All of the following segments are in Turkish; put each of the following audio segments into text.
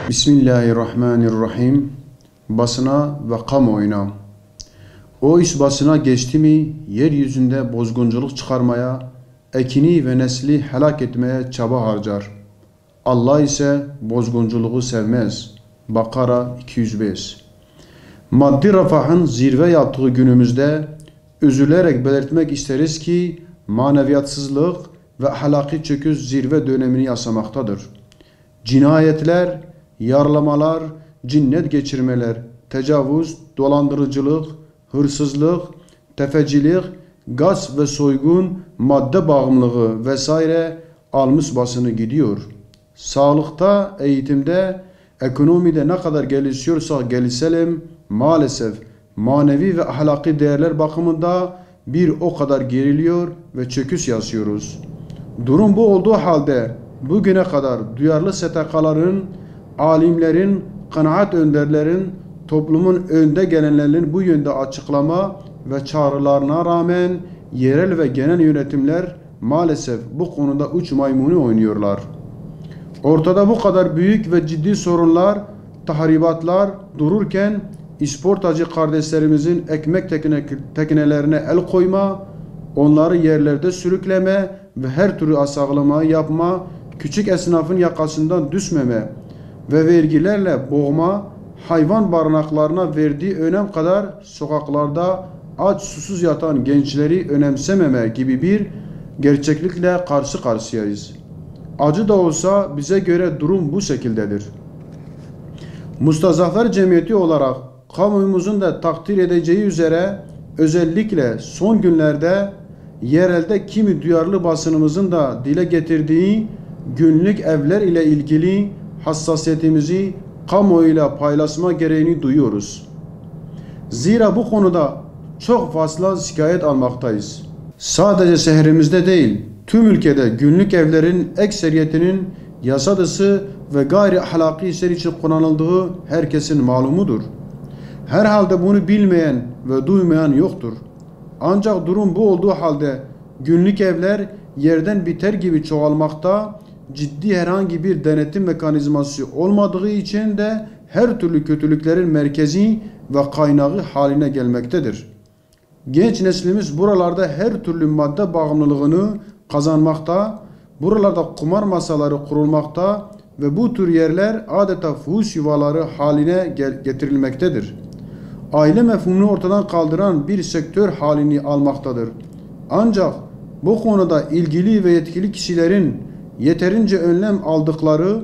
Bismillahirrahmanirrahim. Basına ve kamuoyuna. O iş basına geçti mi, yeryüzünde bozgunculuk çıkarmaya, ekini ve nesli helak etmeye çaba harcar. Allah ise bozgunculuğu sevmez. Bakara 205. Maddi refahın zirve yaptığı günümüzde üzülerek belirtmek isteriz ki maneviyatsızlık ve ahlaki çöküş zirve dönemini yaşamaktadır. Cinayetler, yaralamalar, cinnet geçirmeler, tecavüz, dolandırıcılık, hırsızlık, tefecilik, gasp ve soygun, madde bağımlılığı vesaire almış başını gidiyor. Sağlıkta, eğitimde, ekonomide ne kadar gelişiyorsak gelişelim, maalesef manevi ve ahlaki değerler bakımında bir o kadar geriliyor ve çöküş yaşıyoruz. Durum bu olduğu halde bugüne kadar duyarlı STK'ların, alimlerin, kanaat önderlerin, toplumun önde gelenlerin bu yönde açıklama ve çağrılarına rağmen yerel ve genel yönetimler maalesef bu konuda uç maymunu oynuyorlar. Ortada bu kadar büyük ve ciddi sorunlar, tahribatlar dururken işportacı kardeşlerimizin ekmek teknelerine el koyma, onları yerlerde sürükleme ve her türlü aşağılamayı yapma, küçük esnafın yakasından düşmeme ve vergilerle boğma, hayvan barınaklarına verdiği önem kadar sokaklarda aç susuz yatan gençleri önemsememe gibi bir gerçeklikle karşı karşıyayız. Acı da olsa bize göre durum bu şekildedir. Mustazaflar Cemiyeti olarak kamuoyumuzun da takdir edeceği üzere özellikle son günlerde yerelde kimi duyarlı basınımızın da dile getirdiği günlük evler ile ilgili hassasiyetimizi kamuoyuyla paylaşma gereğini duyuyoruz. Zira bu konuda çok fazla şikayet almaktayız. Sadece şehrimizde değil, tüm ülkede günlük evlerin ekseriyetinin yasa dışı ve gayri ahlaki işler için kullanıldığı herkesin malumudur. Herhalde bunu bilmeyen ve duymayan yoktur. Ancak durum bu olduğu halde günlük evler yerden biter gibi çoğalmakta, ciddi herhangi bir denetim mekanizması olmadığı için de her türlü kötülüklerin merkezi ve kaynağı haline gelmektedir. Genç neslimiz buralarda her türlü madde bağımlılığını kazanmakta, buralarda kumar masaları kurulmakta ve bu tür yerler adeta fuhuş yuvaları haline getirilmektedir. Aile mefhumunu ortadan kaldıran bir sektör halini almaktadır. Ancak bu konuda ilgili ve yetkili kişilerin yeterince önlem aldıkları,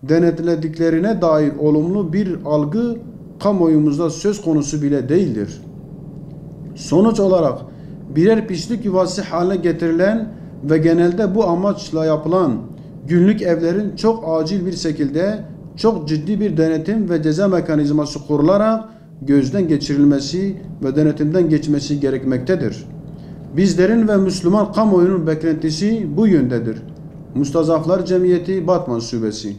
denetlediklerine dair olumlu bir algı kamuoyumuzda söz konusu bile değildir. Sonuç olarak birer pislik yuvası haline getirilen ve genelde bu amaçla yapılan günlük evlerin çok acil bir şekilde çok ciddi bir denetim ve ceza mekanizması kurularak gözden geçirilmesi ve denetimden geçmesi gerekmektedir. Bizlerin ve Müslüman kamuoyunun beklentisi bu yöndedir. Mustazaflar Cemiyeti Batman Şubesi.